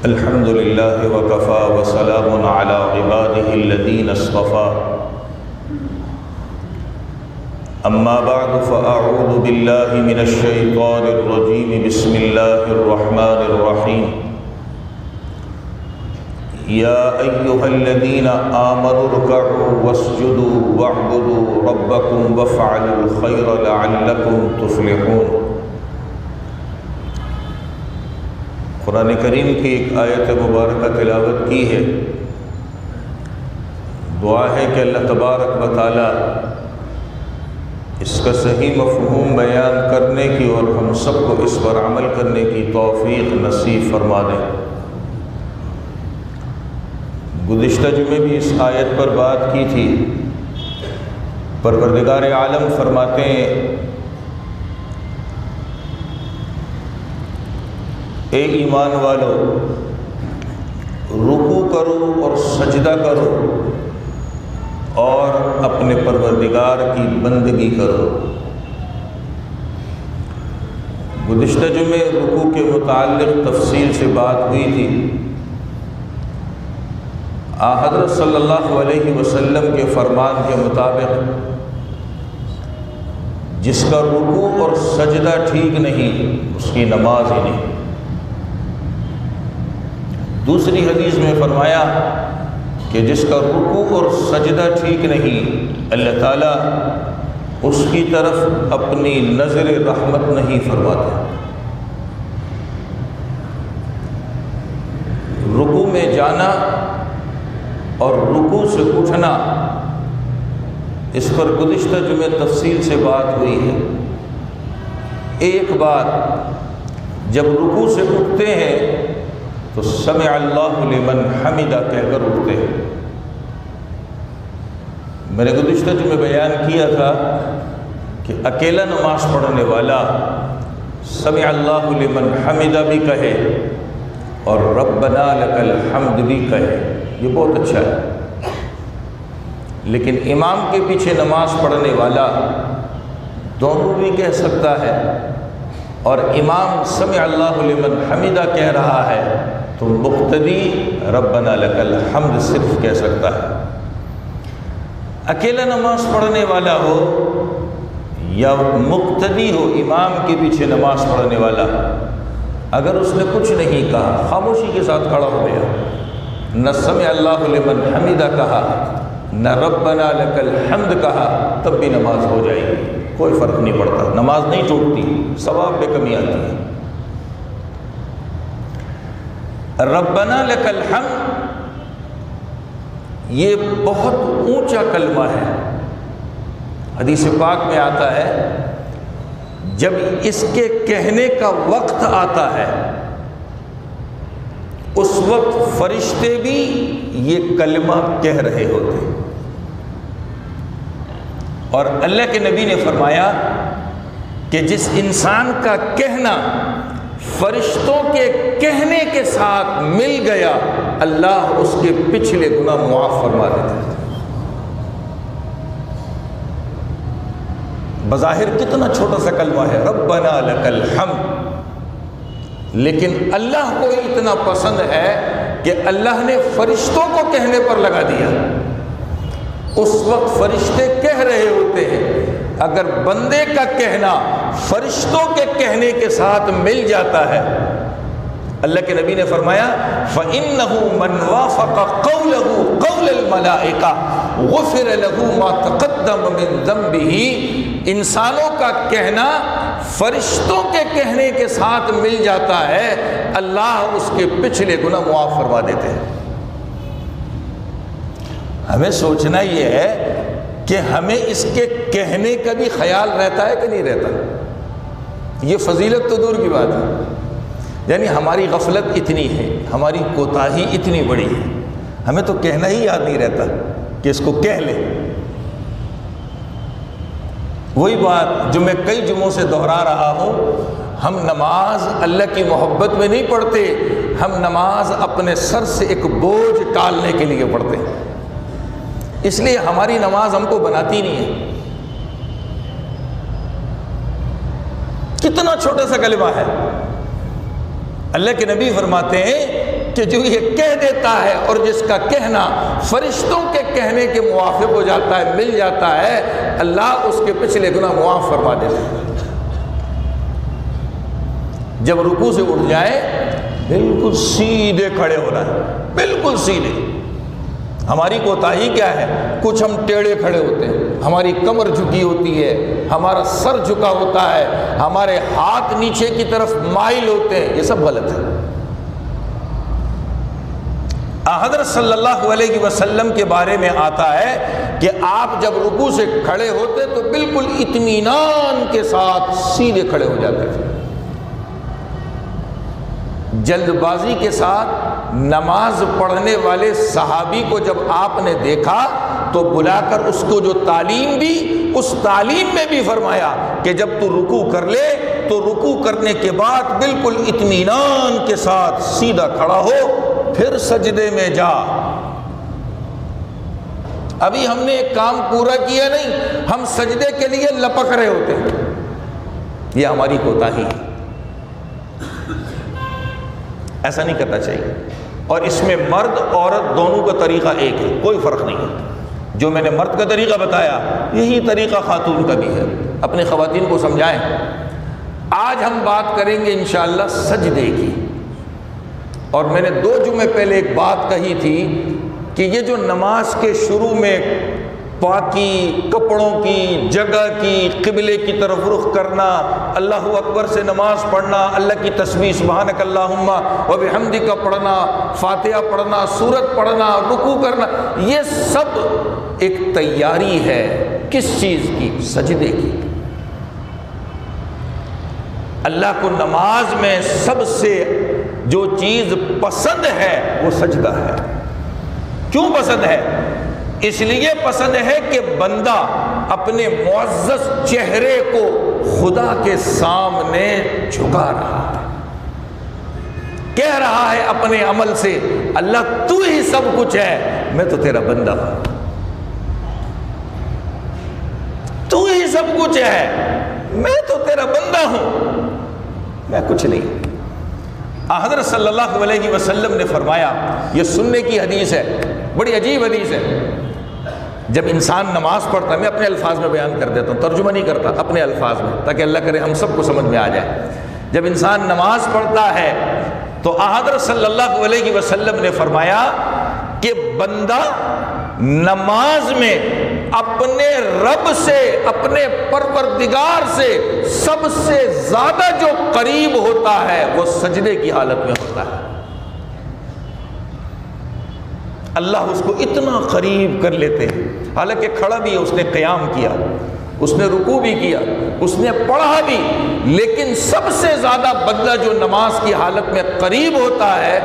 الحمد للہ وکفا وسلام علی عبادہ الذین اصطفى اما بعد فاعوذ باللہ من الشیطان الرجیم بسم اللہ الرحمن الرحیم یا ایہا الذین آمنوا ارکعوا واسجدوا واعبدوا ربکم وافعلوا الخیر لعلکم تفلحون۔ قرآن کریم کی ایک آیت مبارکہ تلاوت کی ہے۔ دعا ہے کہ اللہ تبارک و تعالی اس کا صحیح مفہوم بیان کرنے کی اور ہم سب کو اس پر عمل کرنے کی توفیق نصیب فرما دے۔ گزشتہ جمعے بھی اس آیت پر بات کی تھی۔ پروردگار عالم فرماتے ہیں اے ایمان والو، رکوع کرو اور سجدہ کرو اور اپنے پروردگار کی بندگی کرو۔ گزشتہ جمعے رکوع کے متعلق تفصیل سے بات ہوئی تھی۔ حضرت صلی اللہ علیہ وسلم کے فرمان کے مطابق جس کا رکوع اور سجدہ ٹھیک نہیں اس کی نماز ہی نہیں۔ دوسری حدیث میں فرمایا کہ جس کا رکوع اور سجدہ ٹھیک نہیں اللہ تعالیٰ اس کی طرف اپنی نظر رحمت نہیں فرماتا۔ رکوع میں جانا اور رکوع سے اٹھنا، اس پر گزشتہ جمعے تفصیل سے بات ہوئی ہے۔ ایک بات، جب رکوع سے اٹھتے ہیں تو سمع اللہ لمن حمدہ کہہ کر اٹھتے ہیں۔ میں نے گزشتہ جمعے بیان کیا تھا کہ اکیلا نماز پڑھنے والا سمع اللہ لمن حمدہ بھی کہے اور ربنا لک الحمد بھی کہے، یہ بہت اچھا ہے۔ لیکن امام کے پیچھے نماز پڑھنے والا دونوں بھی کہہ سکتا ہے، اور امام سمع اللہ لمن حمدہ کہہ رہا ہے تو مقتدی ربنا لک الحمد صرف کہہ سکتا ہے۔ اکیلا نماز پڑھنے والا ہو یا مقتدی ہو، امام کے پیچھے نماز پڑھنے والا، اگر اس نے کچھ نہیں کہا، خاموشی کے ساتھ کھڑا ہو گیا، نہ سمع اللہ لمن حمدہ کہا نہ ربنا لک الحمد کہا، تب بھی نماز ہو جائے گی، کوئی فرق نہیں پڑتا، نماز نہیں ٹوٹتی، ثواب میں کمی آتی ہے۔ ربنا لک الحمد یہ بہت اونچا کلمہ ہے۔ حدیث پاک میں آتا ہے جب اس کے کہنے کا وقت آتا ہے اس وقت فرشتے بھی یہ کلمہ کہہ رہے ہوتے ہیں، اور اللہ کے نبی نے فرمایا کہ جس انسان کا کہنا فرشتوں کے کہنے کے ساتھ مل گیا، اللہ اس کے پچھلے گناہ معاف فرما دیتا ہے۔ بظاہر کتنا چھوٹا سا کلمہ ہے، ربنا لک الحمد، لیکن اللہ کو اتنا پسند ہے کہ اللہ نے فرشتوں کو کہنے پر لگا دیا۔ اس وقت فرشتے کہہ رہے ہوتے ہیں، اگر بندے کا کہنا فرشتوں کے کہنے کے ساتھ مل جاتا ہے، اللہ کے نبی نے فرمایا فَإِنَّهُ مَنْ وَافَقَ قَوْلَهُ قَوْلَ الْمَلَائِكَةِ غُفِرَ لَهُ مَا تَقَدَّمَ مِنْ ذَنْبِهِ۔ انسانوں کا کہنا فرشتوں کے کہنے کے ساتھ مل جاتا ہے، اللہ اس کے پچھلے گناہ معاف فرما دیتے ہیں۔ ہمیں سوچنا یہ ہے کہ ہمیں اس کے کہنے کا بھی خیال رہتا ہے کہ نہیں رہتا۔ یہ فضیلت تو دور کی بات ہے، یعنی ہماری غفلت اتنی ہے، ہماری کوتاہی اتنی بڑی ہے، ہمیں تو کہنا ہی یاد نہیں رہتا کہ اس کو کہہ لیں۔ وہی بات جو میں کئی جمعوں سے دہرا رہا ہوں، ہم نماز اللہ کی محبت میں نہیں پڑھتے، ہم نماز اپنے سر سے ایک بوجھ ٹالنے کے لیے پڑھتے ہیں، اس لیے ہماری نماز ہم کو بناتی نہیں ہے۔ کتنا چھوٹا سا کلمہ ہے، اللہ کے نبی فرماتے ہیں کہ جو یہ کہہ دیتا ہے اور جس کا کہنا فرشتوں کے کہنے کے موافق ہو جاتا ہے، مل جاتا ہے، اللہ اس کے پچھلے گناہ معاف فرما دیتا ہے۔ جب رکوع سے اٹھ جائے بالکل سیدھے کھڑے ہونا ہے، بالکل سیدھے۔ ہماری کوتاہی کیا ہے؟ کچھ ہم ٹیڑھے کھڑے ہوتے ہیں، ہماری کمر جھکی ہوتی ہے، ہمارا سر جھکا ہوتا ہے، ہمارے ہاتھ نیچے کی طرف مائل ہوتے ہیں، یہ سب غلط ہے۔ حضرت صلی اللہ علیہ وسلم کے بارے میں آتا ہے کہ آپ جب رکوع سے کھڑے ہوتے تو بالکل اطمینان کے ساتھ سیدھے کھڑے ہو جاتے تھے۔ جلد بازی کے ساتھ نماز پڑھنے والے صحابی کو جب آپ نے دیکھا تو بلا کر اس کو جو تعلیم دی، اس تعلیم میں بھی فرمایا کہ جب تو رکوع کر لے تو رکوع کرنے کے بعد بالکل اطمینان کے ساتھ سیدھا کھڑا ہو، پھر سجدے میں جا۔ ابھی ہم نے ایک کام پورا کیا نہیں، ہم سجدے کے لیے لپک رہے ہوتے ہیں، یہ ہماری کوتاہی ہے۔ ایسا نہیں کرنا چاہیے، اور اس میں مرد عورت دونوں کا طریقہ ایک ہے، کوئی فرق نہیں ہے۔ جو میں نے مرد کا طریقہ بتایا یہی طریقہ خاتون کا بھی ہے، اپنے خواتین کو سمجھائیں۔ آج ہم بات کریں گے انشاءاللہ سجدے کی، اور میں نے 2 جمعے پہلے ایک بات کہی تھی کہ یہ جو نماز کے شروع میں پاکی، کپڑوں کی، جگہ کی، قبلے کی طرف رخ کرنا، اللہ اکبر سے نماز پڑھنا، اللہ کی تسبیح سبحانک اللہم و بحمدک پڑھنا، فاتحہ پڑھنا، سورت پڑھنا، رکوع کرنا، یہ سب ایک تیاری ہے کس چیز کی؟ سجدے کی۔ اللہ کو نماز میں سب سے جو چیز پسند ہے وہ سجدہ ہے۔ کیوں پسند ہے؟ اس لیے پسند ہے کہ بندہ اپنے معزز چہرے کو خدا کے سامنے جھکا رہا ہے، کہہ رہا ہے اپنے عمل سے اللہ تو ہی سب کچھ ہے، میں تو تیرا بندہ ہوں، تو ہی سب کچھ ہے، میں تو تیرا بندہ ہوں، میں کچھ نہیں۔ حضرت صلی اللہ علیہ وسلم نے فرمایا، یہ سننے کی حدیث ہے، بڑی عجیب حدیث ہے۔ جب انسان نماز پڑھتا ہے، میں اپنے الفاظ میں بیان کر دیتا ہوں، ترجمہ نہیں کرتا، اپنے الفاظ میں، تاکہ اللہ کرے ہم سب کو سمجھ میں آ جائے۔ جب انسان نماز پڑھتا ہے تو حضرت صلی اللہ علیہ وسلم نے فرمایا کہ بندہ نماز میں اپنے رب سے، اپنے پروردگار سے سب سے زیادہ جو قریب ہوتا ہے وہ سجدے کی حالت میں ہوتا ہے۔ اللہ اس کو اتنا قریب کر لیتے ہیں، حالانکہ کھڑا بھی ہے، اس نے قیام کیا، اس نے رکوع بھی کیا، اس نے پڑھا بھی، لیکن سب سے زیادہ بندہ جو نماز کی حالت میں قریب ہوتا ہے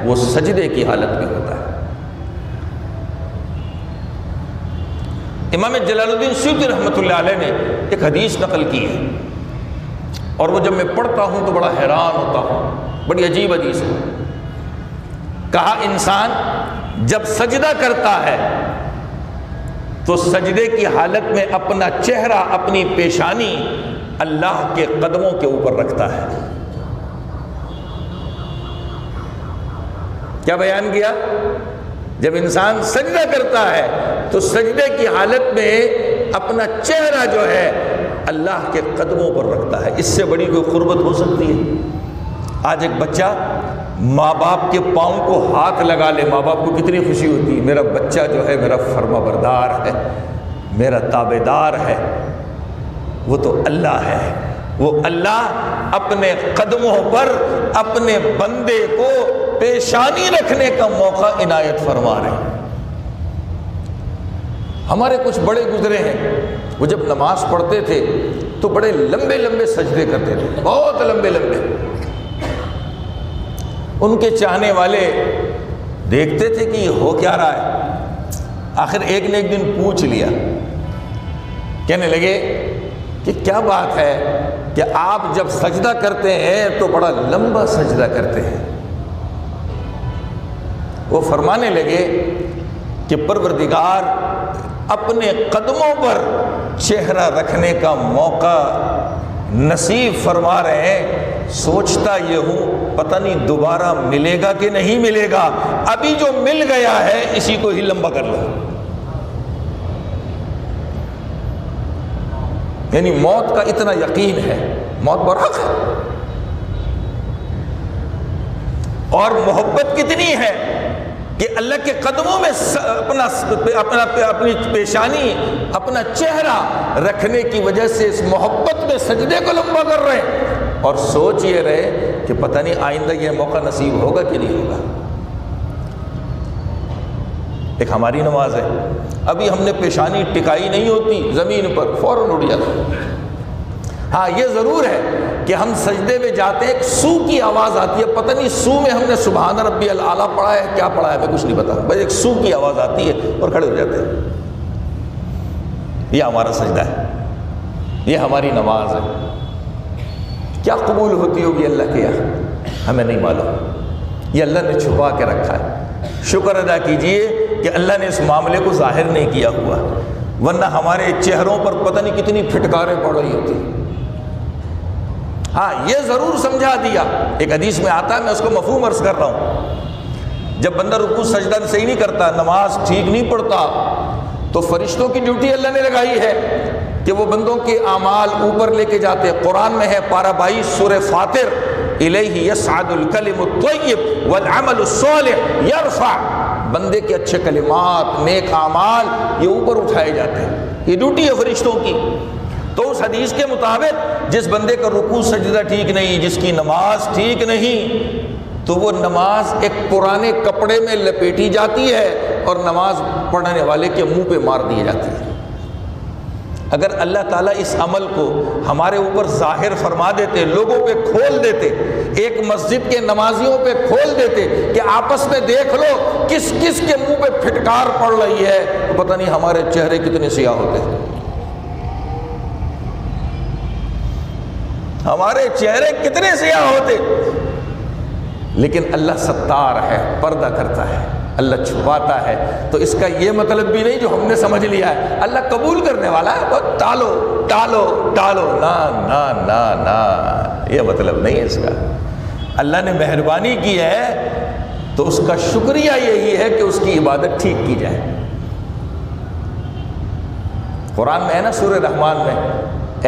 وہ سجدے کی حالت میں ہوتا ہے۔ امام جلال الدین سیوطی رحمۃ اللہ علیہ نے ایک حدیث نقل کی ہے، اور وہ جب میں پڑھتا ہوں تو بڑا حیران ہوتا ہوں، بڑی عجیب حدیث ہے۔ کہا انسان جب سجدہ کرتا ہے تو سجدے کی حالت میں اپنا چہرہ، اپنی پیشانی اللہ کے قدموں کے اوپر رکھتا ہے۔ کیا بیان کیا؟ جب انسان سجدہ کرتا ہے تو سجدے کی حالت میں اپنا چہرہ جو ہے اللہ کے قدموں پر رکھتا ہے۔ اس سے بڑی کوئی قربت ہو سکتی ہے؟ آج ایک بچہ ماں باپ کے پاؤں کو ہاتھ لگا لے، ماں باپ کو کتنی خوشی ہوتی ہے، میرا بچہ جو ہے میرا فرما بردار ہے، میرا تابع دار ہے۔ وہ تو اللہ ہے، وہ اللہ اپنے قدموں پر اپنے بندے کو پیشانی رکھنے کا موقع عنایت فرما رہے ہیں۔ ہمارے کچھ بڑے گزرے ہیں، وہ جب نماز پڑھتے تھے تو بڑے لمبے لمبے سجدے کرتے تھے، بہت لمبے لمبے۔ ان کے چاہنے والے دیکھتے تھے کہ یہ ہو کیا رہا ہے۔ آخر ایک نے ایک دن پوچھ لیا، کہنے لگے کہ کیا بات ہے کہ آپ جب سجدہ کرتے ہیں تو بڑا لمبا سجدہ کرتے ہیں؟ وہ فرمانے لگے کہ پروردگار اپنے قدموں پر چہرہ رکھنے کا موقع نصیب فرما رہے ہیں، سوچتا یہ ہوں پتہ نہیں دوبارہ ملے گا کہ نہیں ملے گا، ابھی جو مل گیا ہے اسی کو ہی لمبا کر لو۔ یعنی موت کا اتنا یقین ہے، موت برحق ہے، اور محبت کتنی ہے کہ اللہ کے قدموں میں اپنی پیشانی، اپنا چہرہ رکھنے کی وجہ سے اس محبت میں سجدے کو لمبا کر رہے ہیں، اور سوچ یہ رہے کہ پتہ نہیں آئندہ یہ موقع نصیب ہوگا کہ نہیں ہوگا۔ ایک ہماری نماز ہے، ابھی ہم نے پیشانی ٹکائی نہیں ہوتی زمین پر فوراً اڑ جاتا۔ ہاں یہ ضرور ہے کہ ہم سجدے میں جاتے ہیں، ایک سو کی آواز آتی ہے، پتہ نہیں سو میں ہم نے سبحان ربی الاعلیٰ پڑھا ہے کیا پڑھا ہے میں کچھ نہیں پتا، بس ایک سو کی آواز آتی ہے اور کھڑے ہو جاتے ہیں۔ یہ ہمارا سجدہ ہے، یہ ہماری نماز ہے۔ کیا قبول ہوتی ہوگی اللہ کے یہاں ہمیں نہیں معلوم، یہ اللہ نے چھپا کے رکھا ہے۔ شکر ادا کیجئے کہ اللہ نے اس معاملے کو ظاہر نہیں کیا ہوا، ورنہ ہمارے چہروں پر پتہ نہیں کتنی پھٹکاریں پڑ رہی ہوتی۔ ہاں یہ ضرور سمجھا دیا، ایک حدیث میں آتا ہے، میں اس کو مفہوم عرض کر رہا ہوں، جب بندہ رکوع سجدہ صحیح نہیں کرتا، نماز ٹھیک نہیں پڑھتا، تو فرشتوں کی ڈیوٹی اللہ نے لگائی ہے کہ وہ بندوں کے اعمال اوپر لے کے جاتے۔ قرآن میں ہے پارہ 22 سورہ فاطر، الیہ یصعد الکلم الطیب والعمل الصالح یرفع، بندے کے اچھے کلمات، نیک اعمال یہ اوپر اٹھائے جاتے ہیں، یہ ڈیوٹی ہے فرشتوں کی۔ تو اس حدیث کے مطابق جس بندے کا رکوع سجدہ ٹھیک نہیں، جس کی نماز ٹھیک نہیں، تو وہ نماز ایک پرانے کپڑے میں لپیٹی جاتی ہے اور نماز پڑھنے والے کے منہ پہ مار دی جاتی ہے۔ اگر اللہ تعالیٰ اس عمل کو ہمارے اوپر ظاہر فرما دیتے، لوگوں پہ کھول دیتے، ایک مسجد کے نمازیوں پہ کھول دیتے کہ آپس میں دیکھ لو کس کس کے منہ پہ پھٹکار پڑ رہی ہے، تو پتہ نہیں ہمارے چہرے کتنے سیاہ ہوتے، ہمارے چہرے کتنے سیاہ ہوتے۔ لیکن اللہ ستار ہے، پردہ کرتا ہے، اللہ چھپاتا ہے، تو اس کا یہ مطلب بھی نہیں جو ہم نے سمجھ لیا ہے اللہ قبول کرنے والا ہے، بہت ٹالو ٹالو ٹالو، نا نا نا نا، یہ مطلب نہیں ہے اس کا۔ اللہ نے مہربانی کی ہے تو اس کا شکریہ یہی ہے کہ اس کی عبادت ٹھیک کی جائے۔ قرآن میں ہے نا سورہ رحمان میں،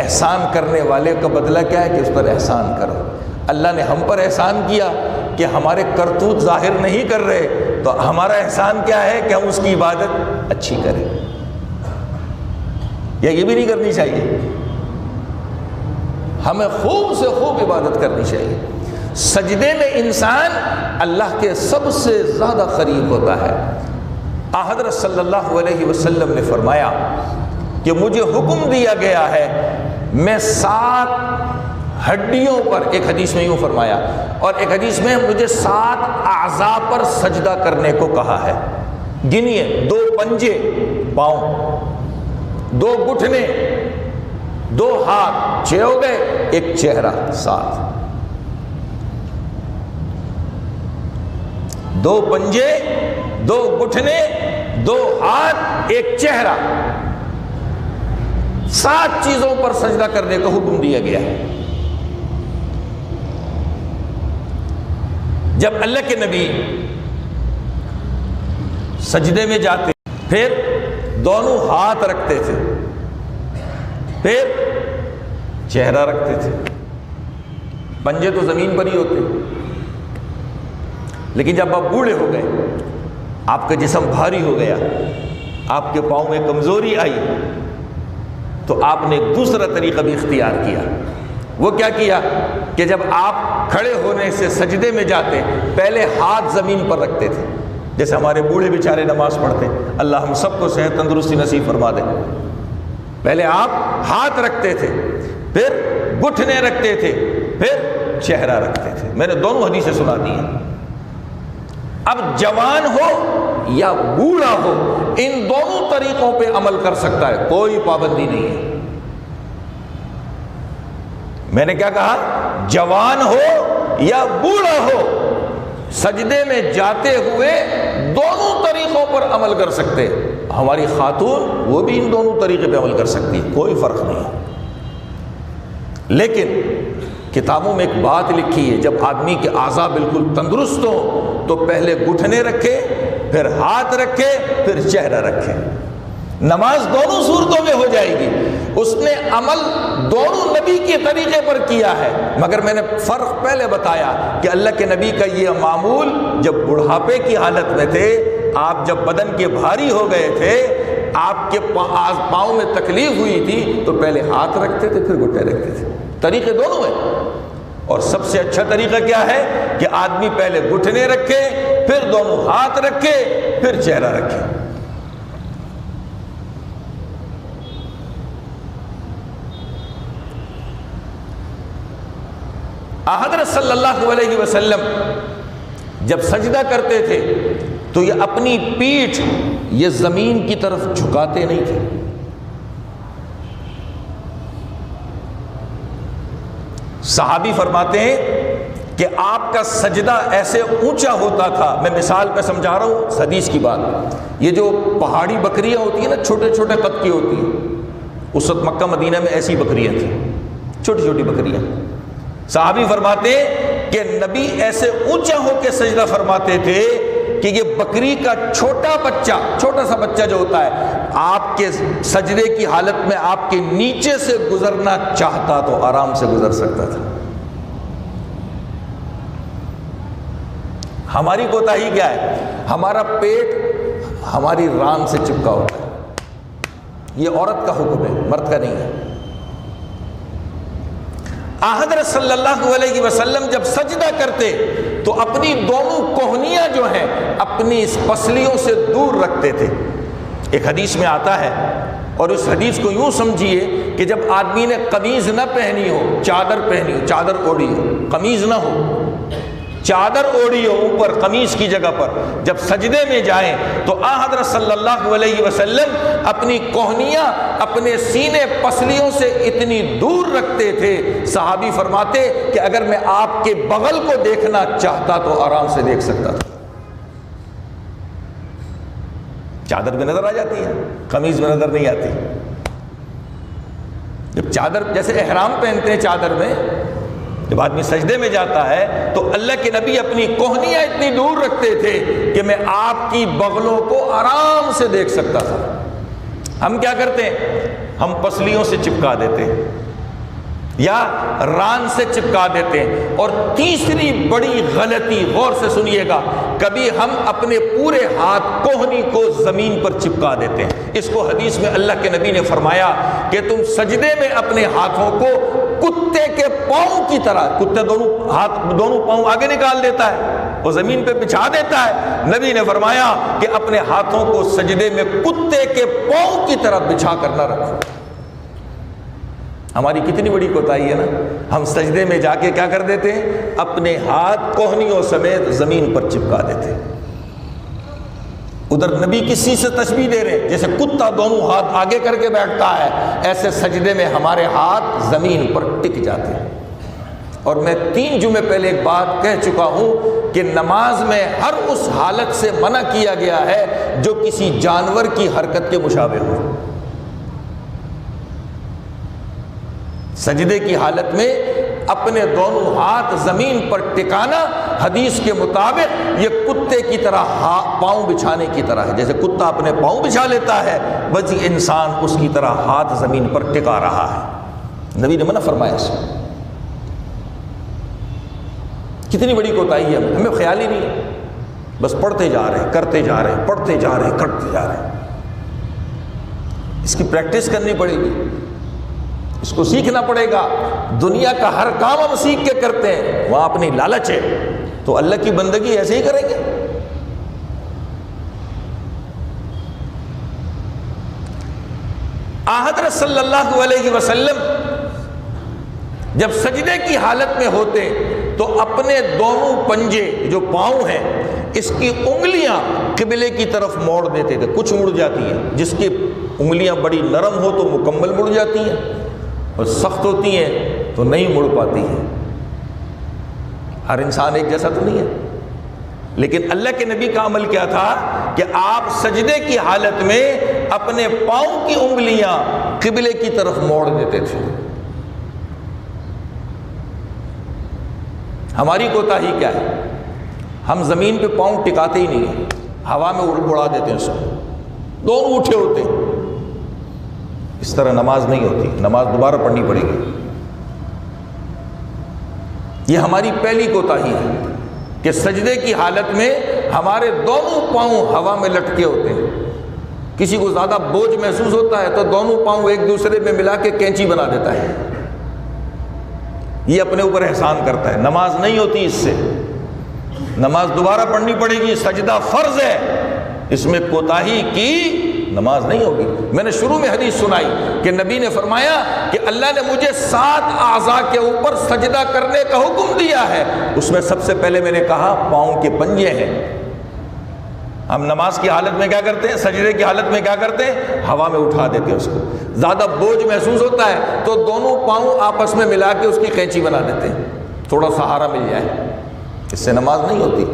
احسان کرنے والے کا بدلہ کیا ہے کہ اس پر احسان کرو۔ اللہ نے ہم پر احسان کیا کہ ہمارے کرتوت ظاہر نہیں کر رہے، تو ہمارا احسان کیا ہے کہ ہم اس کی عبادت اچھی کریں، یا یہ بھی نہیں کرنی چاہیے، ہمیں خوب سے خوب عبادت کرنی چاہیے۔ سجدے میں انسان اللہ کے سب سے زیادہ قریب ہوتا ہے۔ حضرت صلی اللہ علیہ وسلم نے فرمایا کہ مجھے حکم دیا گیا ہے میں 7 ہڈیوں پر، ایک حدیث میں یوں فرمایا، اور ایک حدیث میں مجھے 7 اعضاء پر سجدہ کرنے کو کہا ہے۔ گنیے، 2 پنجے پاؤں، 2 گھٹنے، 2 ہاتھ، 6 ہو گئے، ایک چہرہ 7، 2 پنجے، 2 گھٹنے، 2 ہاتھ، ایک چہرہ، 7 چیزوں پر سجدہ کرنے کا حکم دیا گیا ہے۔ جب اللہ کے نبی سجدے میں جاتے پھر دونوں ہاتھ رکھتے تھے، پھر چہرہ رکھتے تھے، پنجے تو زمین پر ہی ہوتے، لیکن جب آپ بوڑھے ہو گئے، آپ کا جسم بھاری ہو گیا، آپ کے پاؤں میں کمزوری آئی، تو آپ نے ایک دوسرا طریقہ بھی اختیار کیا۔ وہ کیا کیا کہ جب آپ کھڑے ہونے سے سجدے میں جاتے، پہلے ہاتھ زمین پر رکھتے تھے، جیسے ہمارے بوڑھے بیچارے نماز پڑھتے، اللہ ہم سب کو صحت تندرستی نصیب فرما دے۔ پہلے آپ ہاتھ رکھتے تھے، پھر گھٹنے رکھتے تھے، پھر چہرہ رکھتے تھے۔ میں نے دونوں حدیثیں سنا دی ہیں۔ اب جوان ہو یا بوڑھا ہو، ان دونوں طریقوں پہ عمل کر سکتا ہے، کوئی پابندی نہیں ہے۔ میں نے کیا کہا؟ جوان ہو یا بوڑھا ہو، سجدے میں جاتے ہوئے دونوں طریقوں پر عمل کر سکتے۔ ہماری خاتون وہ بھی ان دونوں طریقے پہ عمل کر سکتی ہے، کوئی فرق نہیں ہے۔ لیکن کتابوں میں ایک بات لکھی ہے، جب آدمی کے اعضاء بالکل تندرست ہوں تو پہلے گھٹنے رکھے، پھر ہاتھ رکھے، پھر چہرہ رکھے۔ نماز دونوں صورتوں میں ہو جائے گی۔ اس نے عمل دونوں نبی کے طریقے پر کیا ہے، مگر میں نے فرق پہلے بتایا کہ اللہ کے نبی کا یہ معمول جب بڑھاپے کی حالت میں تھے، آپ جب بدن کے بھاری ہو گئے تھے، آپ کے پاؤں میں تکلیف ہوئی تھی تو پہلے ہاتھ رکھتے تھے، پھر گھٹنے رکھتے تھے۔ طریقے دونوں ہیں، اور سب سے اچھا طریقہ کیا ہے کہ آدمی پہلے گھٹنے رکھے، پھر دونوں ہاتھ رکھے، پھر چہرہ رکھے۔ حضرت صلی اللہ علیہ وسلم جب سجدہ کرتے تھے تو یہ اپنی پیٹھ یہ زمین کی طرف جھکاتے نہیں تھے۔ صحابی فرماتے ہیں کہ آپ کا سجدہ ایسے اونچا ہوتا تھا، میں مثال پہ سمجھا رہا ہوں حدیث کی بات۔ یہ جو پہاڑی بکریاں ہوتی ہیں نا، چھوٹے چھوٹے قد کی ہوتی ہیں، اس وقت مکہ مدینہ میں ایسی بکریاں تھیں، چھوٹی چھوٹی بکریاں۔ صحابی فرماتے کہ نبی ایسے اونچا ہو کے سجدہ فرماتے تھے کہ یہ بکری کا چھوٹا سا بچہ جو ہوتا ہے، آپ کے سجدے کی حالت میں آپ کے نیچے سے گزرنا چاہتا تو آرام سے گزر سکتا تھا۔ ہماری کوتاہی کیا ہے؟ ہمارا پیٹ ہماری ران سے چپکا ہوتا ہے۔ یہ عورت کا حکم ہے، مرد کا نہیں ہے۔ حضرت صلی اللہ علیہ وسلم جب سجدہ کرتے تو اپنی دونوں کوہنیاں جو ہیں اپنی اس پسلیوں سے دور رکھتے تھے۔ ایک حدیث میں آتا ہے، اور اس حدیث کو یوں سمجھیے کہ جب آدمی نے قمیض نہ پہنی ہو، چادر پہنی ہو، چادر اوڑھی ہو، قمیض نہ ہو، چادر اوڑھی ہو اوپر قمیض کی جگہ پر، جب سجدے میں جائیں تو حضرت صلی اللہ علیہ وسلم اپنی کوہنیاں اپنے سینے پسلیوں سے اتنی دور رکھتے تھے، صحابی فرماتے کہ اگر میں آپ کے بغل کو دیکھنا چاہتا تو آرام سے دیکھ سکتا تھا۔ چادر میں نظر آ جاتی ہے، قمیض میں نظر نہیں آتی۔ جب چادر جیسے احرام پہنتے ہیں، چادر میں جب آدمی سجدے میں جاتا ہے تو اللہ کے نبی اپنی کوہنیاں اتنی دور رکھتے تھے کہ میں آپ کی بغلوں کو آرام سے دیکھ سکتا تھا۔ ہم کیا کرتے ہیں؟ ہم پسلیوں سے چپکا دیتے ہیں یا ران سے چپکا دیتے ہیں۔ اور تیسری بڑی غلطی، غور سے سنیے گا، کبھی ہم اپنے پورے ہاتھ کوہنی کو زمین پر چپکا دیتے ہیں۔ اس کو حدیث میں اللہ کے نبی نے فرمایا کہ تم سجدے میں اپنے ہاتھوں کو کتے کے پاؤں کی طرح، کتے دونوں پاؤں آگے نکال دیتا ہے، وہ زمین پہ بچھا دیتا ہے۔ نبی نے فرمایا کہ اپنے ہاتھوں کو سجدے میں کتے کے پاؤں کی طرح بچھا کر نہ رکھو۔ ہماری کتنی بڑی کوتاہی ہے نا، ہم سجدے میں جا کے کیا کر دیتے ہیں؟ اپنے ہاتھ کوہنیوں سمیت زمین پر چپکا دیتے ہیں۔ ادھر نبی کسی سے تشبیہ دے رہے ہیں، جیسے کتا دونوں ہاتھ آگے کر کے بیٹھتا ہے، ایسے سجدے میں ہمارے ہاتھ زمین پر ٹک جاتے ہیں۔ اور میں 3 جمعے پہلے ایک بات کہہ چکا ہوں کہ نماز میں ہر اس حالت سے منع کیا گیا ہے جو کسی جانور کی حرکت کے مشابہ ہو۔ سجدے کی حالت میں اپنے دونوں ہاتھ زمین پر ٹکانا حدیث کے مطابق یہ کتے کی طرح پاؤں بچھانے کی طرح ہے۔ جیسے کتا اپنے پاؤں بچھا لیتا ہے، ویسے انسان اس کی طرح ہاتھ زمین پر ٹکا رہا ہے۔ نبی نے منع فرمایا اس میں۔ کتنی بڑی کوتاہی ہے، ہمیں خیال ہی نہیں ہے، بس پڑھتے جا رہے ہیں، کرتے جا رہے ہیں، پڑھتے جا رہے ہیں، کرتے جا رہے ہیں۔ اس کی پریکٹس کرنی پڑے گی، اس کو سیکھنا پڑے گا۔ دنیا کا ہر کام ہم سیکھ کے کرتے ہیں، وہاں اپنی لالچ ہے تو اللہ کی بندگی ایسے ہی کریں گے۔ حضرت صلی اللہ علیہ وسلم جب سجدے کی حالت میں ہوتے تو اپنے دونوں پنجے جو پاؤں ہیں اس کی انگلیاں قبلے کی طرف موڑ دیتے تھے۔ کچھ مڑ جاتی ہیں، جس کی انگلیاں بڑی نرم ہو تو مکمل مڑ جاتی ہیں، اور سخت ہوتی ہیں تو نہیں مڑ پاتی ہیں۔ ہر انسان ایک جیسا تو نہیں ہے، لیکن اللہ کے نبی کا عمل کیا تھا کہ آپ سجدے کی حالت میں اپنے پاؤں کی انگلیاں قبلے کی طرف موڑ دیتے تھے۔ ہماری کوتاہی کیا ہے؟ ہم زمین پہ پاؤں ٹکاتے ہی نہیں ہیں، ہوا میں اڑا دیتے ہیں، اس کو دونوں اٹھے ہوتے ہیں۔ اس طرح نماز نہیں ہوتی، نماز دوبارہ پڑھنی پڑے گی۔ یہ ہماری پہلی کوتاہی ہے کہ سجدے کی حالت میں ہمارے دونوں پاؤں ہوا میں لٹکے ہوتے ہیں۔ کسی کو زیادہ بوجھ محسوس ہوتا ہے تو دونوں پاؤں ایک دوسرے میں ملا کے کینچی بنا دیتا ہے، یہ اپنے اوپر احسان کرتا ہے۔ نماز نہیں ہوتی اس سے، نماز دوبارہ پڑھنی پڑے گی، سجدہ فرض ہے، اس میں کوتاہی کی نماز نہیں ہوگی۔ میں نے شروع میں حدیث سنائی کہ نبی نے فرمایا کہ اللہ نے مجھے 7 اعضاء کے اوپر سجدہ کرنے کا حکم دیا ہے، اس میں سب سے پہلے میں نے کہا پاؤں کے پنجے ہیں۔ ہم نماز کی حالت میں کیا کرتے ہیں؟ سجدے کی حالت میں کیا کرتے ہیں؟ ہوا میں اٹھا دیتے ہیں اس کو۔ زیادہ بوجھ محسوس ہوتا ہے تو دونوں پاؤں آپس میں ملا کے اس کی قینچی بنا دیتے ہیں، تھوڑا سہارا مل جائے، اس سے نماز نہیں ہوتی۔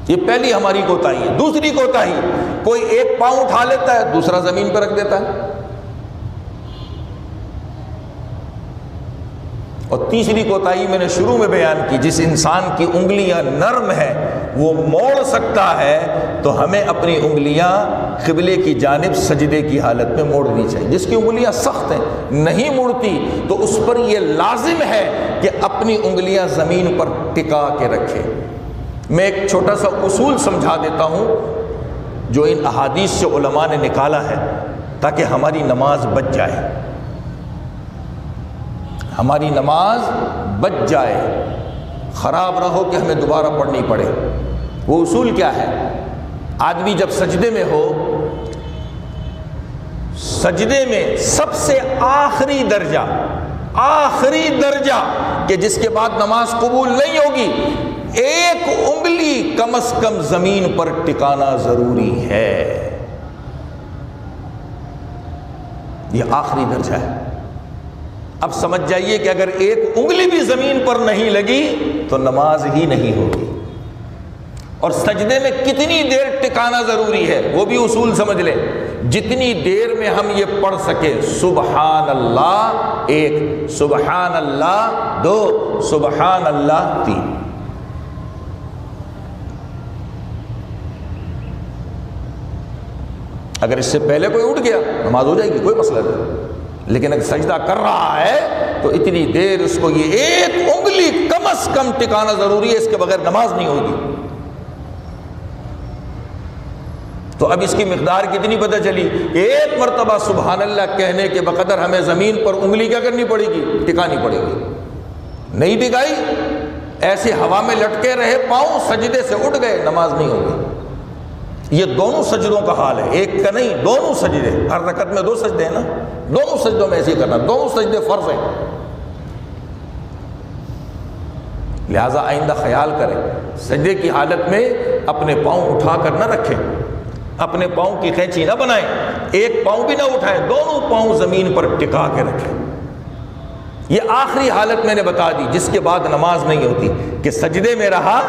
یہ پہلی ہماری کوتاہی ہے۔ دوسری کوتاہی، کوئی ایک پاؤں اٹھا لیتا ہے، دوسرا زمین پر رکھ دیتا ہے۔ اور تیسری کوتاہی میں نے شروع میں بیان کی، جس انسان کی انگلیاں نرم ہیں وہ موڑ سکتا ہے، تو ہمیں اپنی انگلیاں قبلے کی جانب سجدے کی حالت میں موڑنی چاہیے۔ جس کی انگلیاں سخت ہیں، نہیں مڑتی، تو اس پر یہ لازم ہے کہ اپنی انگلیاں زمین پر ٹکا کے رکھے۔ میں ایک چھوٹا سا اصول سمجھا دیتا ہوں جو ان احادیث سے علماء نے نکالا ہے تاکہ ہماری نماز بچ جائے، ہماری نماز بچ جائے، خراب نہ ہو کہ ہمیں دوبارہ پڑھنی پڑے۔ وہ اصول کیا ہے؟ آدمی جب سجدے میں ہو، سجدے میں سب سے آخری درجہ کہ جس کے بعد نماز قبول نہیں ہوگی، ایک انگلی کم از کم زمین پر ٹکانا ضروری ہے۔ یہ آخری درجہ ہے۔ اب سمجھ جائیے کہ اگر ایک انگلی بھی زمین پر نہیں لگی تو نماز ہی نہیں ہوگی۔ اور سجدے میں کتنی دیر ٹکانا ضروری ہے وہ بھی اصول سمجھ لیں۔ جتنی دیر میں ہم یہ پڑھ سکے، سبحان اللہ 1، سبحان اللہ 2، سبحان اللہ 3۔ اگر اس سے پہلے کوئی اٹھ گیا نماز ہو جائے گی، کوئی مسئلہ نہیں۔ لیکن اگر سجدہ کر رہا ہے تو اتنی دیر اس کو یہ ایک انگلی کم از کم ٹکانا ضروری ہے، اس کے بغیر نماز نہیں ہوگی۔ تو اب اس کی مقدار کتنی پتہ چلی؟ ایک مرتبہ سبحان اللہ کہنے کے بقدر ہمیں زمین پر انگلی کیا کرنی پڑے گی؟ ٹکانی پڑے گی۔ نہیں ٹکائی، ایسے ہوا میں لٹکے رہے، پاؤں سجدے سے اٹھ گئے، نماز نہیں ہوگی۔ یہ دونوں سجدوں کا حال ہے، ایک کا نہیں، دونوں سجدے۔ ہر رکعت میں 2 سجدے ہیں نا، دونوں سجدوں میں ایسے ہی کرنا، دونوں سجدے فرض ہیں۔ لہذا آئندہ خیال کریں، سجدے کی حالت میں اپنے پاؤں اٹھا کر نہ رکھیں، اپنے پاؤں کی قینچی نہ بنائیں، ایک پاؤں بھی نہ اٹھائیں، دونوں پاؤں زمین پر ٹکا کے رکھیں۔ یہ آخری حالت میں نے بتا دی جس کے بعد نماز نہیں ہوتی، کہ سجدے میں رہا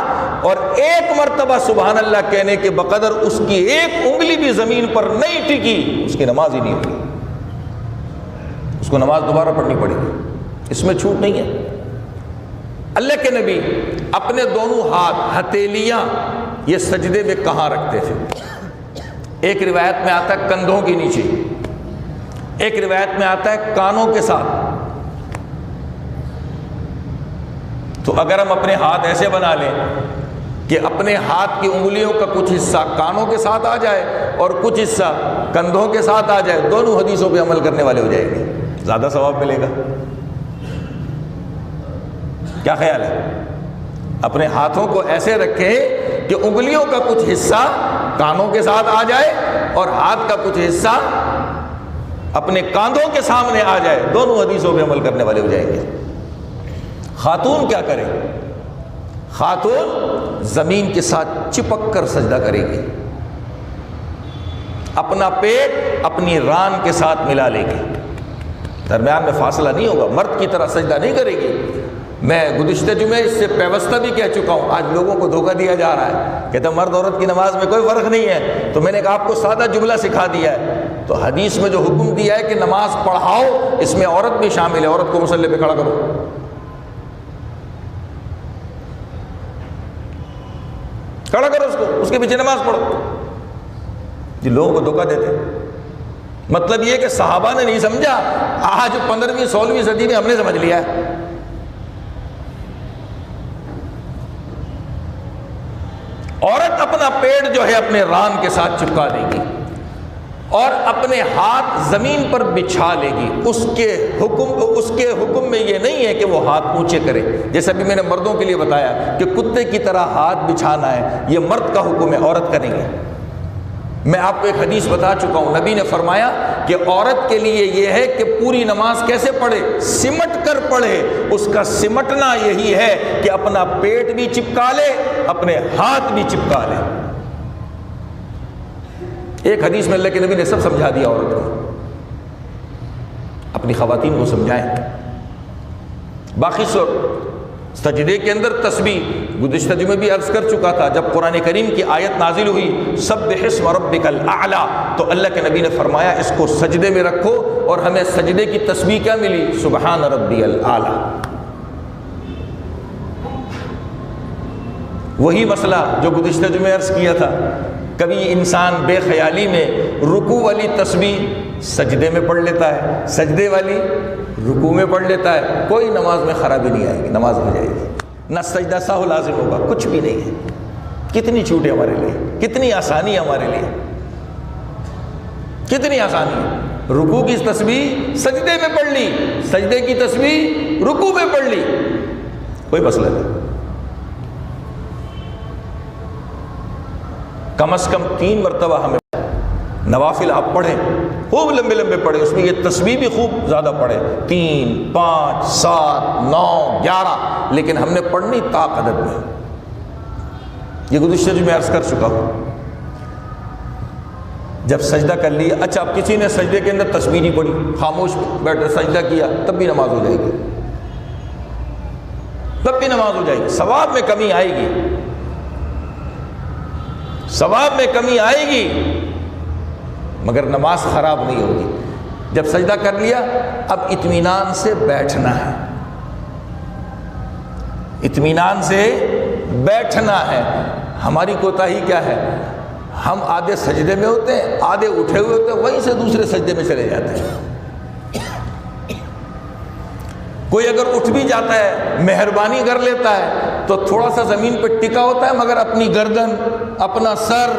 اور ایک مرتبہ سبحان اللہ کہنے کے بقدر اس کی ایک انگلی بھی زمین پر نہیں ٹکی، اس کی نماز ہی نہیں ہوگی، اس کو نماز دوبارہ پڑھنی پڑے گی، اس میں چھوٹ نہیں ہے۔ اللہ کے نبی اپنے دونوں ہاتھ ہتھیلیاں یہ سجدے میں کہاں رکھتے تھے؟ ایک روایت میں آتا ہے کندھوں کے نیچے، ایک روایت میں آتا ہے کانوں کے ساتھ۔ تو اگر ہم اپنے ہاتھ ایسے بنا لیں کہ اپنے ہاتھ کی انگلیوں کا کچھ حصہ کانوں کے ساتھ آ جائے اور کچھ حصہ کندھوں کے ساتھ آ جائے، دونوں حدیثوں پہ عمل کرنے والے ہو جائیں گے، زیادہ ثواب ملے گا۔ کیا خیال ہے؟ اپنے ہاتھوں کو ایسے رکھیں کہ انگلیوں کا کچھ حصہ کانوں کے ساتھ آ جائے اور ہاتھ کا کچھ حصہ اپنے کاندھوں کے سامنے آ جائے، دونوں حدیثوں پہ عمل کرنے والے ہو جائیں گے۔ خاتون کیا کرے؟ خاتون زمین کے ساتھ چپک کر سجدہ کرے گی، اپنا پیٹ اپنی ران کے ساتھ ملا لے گی، درمیان میں فاصلہ نہیں ہوگا، مرد کی طرح سجدہ نہیں کرے گی، میں گزشتہ جمعے اس سے پیوستہ بھی کہہ چکا ہوں، آج لوگوں کو دھوکہ دیا جا رہا ہے، کہتے ہیں مرد عورت کی نماز میں کوئی فرق نہیں ہے، تو میں نے کہا آپ کو سادہ جملہ سکھا دیا ہے، تو حدیث میں جو حکم دیا ہے کہ نماز پڑھاؤ، اس میں عورت بھی شامل ہے، عورت کو مصلی پہ کھڑا کرو، کھڑا کرو اس کو، اس کے پیچھے نماز پڑھو۔ جی لوگوں کو دھوکہ دیتے، مطلب یہ کہ صحابہ نے نہیں سمجھا، آج 15ویں 16ویں صدی میں ہم نے سمجھ لیا ہے۔ عورت اپنا پیٹ جو ہے اپنے ران کے ساتھ چپکا دے گی اور اپنے ہاتھ زمین پر بچھا لے گی، اس کے حکم میں یہ نہیں ہے کہ وہ ہاتھ اونچے کرے، جیسے ابھی میں نے مردوں کے لیے بتایا کہ کتے کی طرح ہاتھ بچھانا ہے، یہ مرد کا حکم ہے، عورت کا نہیں ہے۔ میں آپ کو ایک حدیث بتا چکا ہوں، نبی نے فرمایا کہ عورت کے لیے یہ ہے کہ پوری نماز کیسے پڑھے، سمٹ کر پڑھے، اس کا سمٹنا یہی ہے کہ اپنا پیٹ بھی چپکا لے، اپنے ہاتھ بھی چپکا لے۔ ایک حدیث میں اللہ کے نبی نے سب سمجھا دیا عورت کو، اپنی خواتین کو سمجھائیں۔ باقی سجدے کے اندر تسبیح گزشتہ جمعے بھی عرض کر چکا تھا، جب قرآن کریم کی آیت نازل ہوئی سبح اسم ربک الاعلی، تو اللہ کے نبی نے فرمایا اس کو سجدے میں رکھو، اور ہمیں سجدے کی تسبیح کیا ملی؟ سبحان ربی الاعلی۔ وہی مسئلہ جو گزشتہ جمعے عرض کیا تھا، کبھی انسان بے خیالی میں رکوع والی تسبیح سجدے میں پڑھ لیتا ہے، سجدے والی رکوع میں پڑھ لیتا ہے، کوئی نماز میں خرابی نہیں آئے گی، نماز ہو جائے گی، نہ سجدہ سہو لازم ہوگا، کچھ بھی نہیں ہے۔ کتنی چھوٹ ہے ہمارے لیے، کتنی آسانی ہے ہمارے لیے، کتنی آسانی ہے۔ رکوع کی تسبیح سجدے میں پڑھ لی، سجدے کی تسبیح رکوع میں پڑھ لی، کوئی مسئلہ نہیں۔ کم از کم 3 مرتبہ ہمیں نوافل آپ پڑھیں، خوب لمبے لمبے پڑھیں، اس میں یہ تسبیح بھی خوب زیادہ پڑھیں، 3 5 7 9 11، لیکن ہم نے پڑھنی طاق عدد میں۔ یہ گزشتہ جو میں عرض کر چکا ہوں، جب سجدہ کر لیا، اچھا اب کسی نے سجدے کے اندر تسبیح نہیں پڑھی، خاموش بیٹھے سجدہ کیا، تب بھی نماز ہو جائے گی، تب بھی نماز ہو جائے گی، ثواب میں کمی آئے گی، ثواب میں کمی آئے گی، مگر نماز خراب نہیں ہوگی۔ جب سجدہ کر لیا، اب اطمینان سے بیٹھنا ہے، اطمینان سے بیٹھنا ہے۔ ہماری کوتاہی کیا ہے؟ ہم آدھے سجدے میں ہوتے ہیں، آدھے اٹھے ہوئے ہوتے ہیں، وہیں سے دوسرے سجدے میں چلے جاتے ہیں۔ کوئی اگر اٹھ بھی جاتا ہے، مہربانی کر لیتا ہے، تو تھوڑا سا زمین پہ ٹکا ہوتا ہے، مگر اپنی گردن، اپنا سر،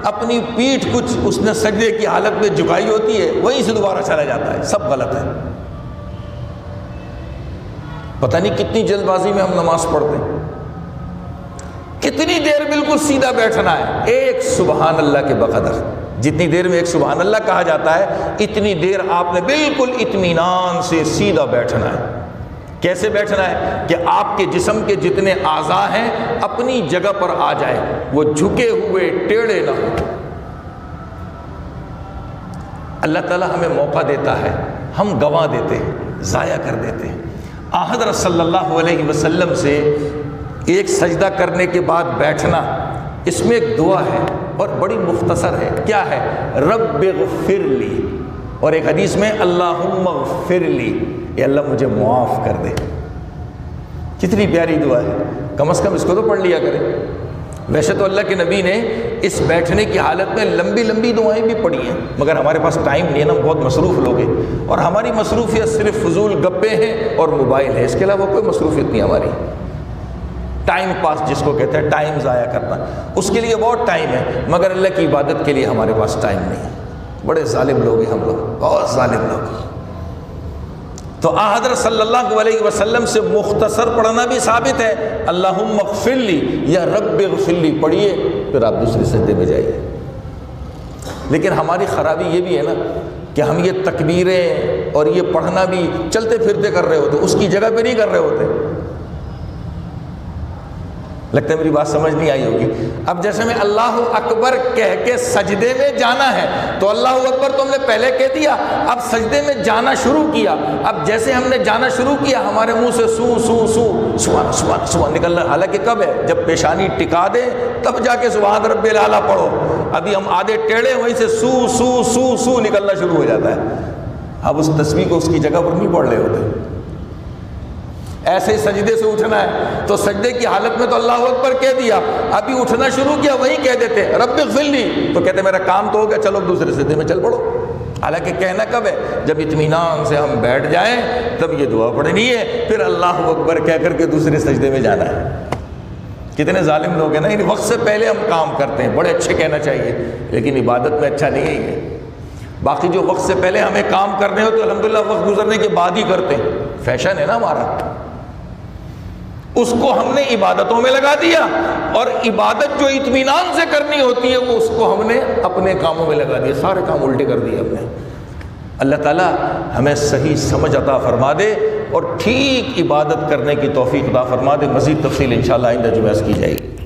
اپنی پیٹھ کچھ اس نے سجدے کی حالت میں جھکائی ہوتی ہے، وہیں سے دوبارہ چلا جاتا ہے۔ سب غلط ہے۔ پتہ نہیں کتنی جلد بازی میں ہم نماز پڑھتے ہیں، کتنی دیر بالکل سیدھا بیٹھنا ہے، ایک سبحان اللہ کے بقدر، جتنی دیر میں ایک سبحان اللہ کہا جاتا ہے، اتنی دیر آپ نے بالکل اطمینان سے سیدھا بیٹھنا ہے۔ کیسے بیٹھنا ہے؟ کہ آپ کے جسم کے جتنے اعضاء ہیں اپنی جگہ پر آ جائے، وہ جھکے ہوئے ٹیڑھے نہ ہوں۔ اللہ تعالیٰ ہمیں موقع دیتا ہے، ہم گنوا دیتے ہیں، ضائع کر دیتے ہیں۔ حضرت صلی اللہ علیہ وسلم سے ایک سجدہ کرنے کے بعد بیٹھنا، اس میں ایک دعا ہے اور بڑی مختصر ہے۔ کیا ہے؟ رب اغفر لی، اور ایک حدیث میں اللہم اغفر لی، اے اللہ مجھے معاف کر دے۔ کتنی پیاری دعا ہے، کم از کم اس کو تو پڑھ لیا کریں۔ ویسے تو اللہ کے نبی نے اس بیٹھنے کی حالت میں لمبی لمبی دعائیں بھی پڑھی ہیں، مگر ہمارے پاس ٹائم نہیں ہے نا، بہت مصروف لوگ ہیں، اور ہماری مصروفیت صرف فضول گپے ہیں اور موبائل ہے، اس کے علاوہ کوئی مصروفیت نہیں ہماری۔ ٹائم پاس جس کو کہتے ہیں، ٹائم ضائع کرنا، اس کے لیے بہت ٹائم ہے، مگر اللہ کی عبادت کے لیے ہمارے پاس ٹائم نہیں ہے۔ بڑے ظالم لوگ ہیں ہم لوگ، بہت ظالم لوگ۔ تو حضرت صلی اللہ علیہ وسلم سے مختصر پڑھنا بھی ثابت ہے، اللہم اغفر لی یا رب اغفر لی پڑھیے، پھر آپ دوسرے سجدے میں جائیے۔ لیکن ہماری خرابی یہ بھی ہے نا کہ ہم یہ تکبیریں اور یہ پڑھنا بھی چلتے پھرتے کر رہے ہوتے، اس کی جگہ پہ نہیں کر رہے ہوتے۔ لگتا ہے میری بات سمجھ نہیں آئی ہوگی۔ اب جیسے میں اللہ اکبر کہہ کے سجدے میں جانا ہے تو اللہ اکبر تو ہم نے پہلے کہہ دیا، اب سجدے میں جانا شروع کیا، اب جیسے ہم نے جانا شروع کیا ہمارے منہ سے سو سو سو سبحان سبحان سبحان نکل رہا، حالانکہ کب ہے؟ جب پیشانی ٹکا دے تب جا کے سبحان رب الاعلیٰ پڑھو، ابھی ہم آدھے ٹیڑھے وہیں سے سو سو سو سو نکلنا شروع ہو جاتا ہے، اب اس تسبیح کو اس کی جگہ پر نہیں پڑھ رہے ہوتے۔ ایسے ہی سجدے سے اٹھنا ہے تو سجدے کی حالت میں تو اللہ اکبر کہہ دیا، ابھی اٹھنا شروع کیا وہیں کہہ دیتے رب اغفر لی، تو کہتے میرا کام تو ہو گیا، چلو دوسرے سجدے میں چل پڑو۔ حالانکہ کہنا کب ہے؟ جب اطمینان سے ہم بیٹھ جائیں تب یہ دعا پڑھنی ہے، پھر اللہ اکبر کہہ کر کے دوسرے سجدے میں جانا ہے۔ کتنے ظالم لوگ ہیں نا، وقت سے پہلے ہم کام کرتے ہیں، بڑے اچھے کہنا چاہیے لیکن عبادت میں اچھا نہیں ہے یہ۔ باقی جو وقت سے پہلے ہمیں کام کرنے ہو تو الحمدللہ وقت گزرنے کے بعد ہی کرتے ہیں، فیشن ہے نا ہمارا، اس کو ہم نے عبادتوں میں لگا دیا، اور عبادت جو اطمینان سے کرنی ہوتی ہے وہ اس کو ہم نے اپنے کاموں میں لگا دیا، سارے کام الٹے کر دیے ہم نے۔ اللہ تعالیٰ ہمیں صحیح سمجھ عطا فرما دے اور ٹھیک عبادت کرنے کی توفیق عطا فرما دے۔ مزید تفصیل انشاءاللہ آئندہ جمعہ کی جائے گی۔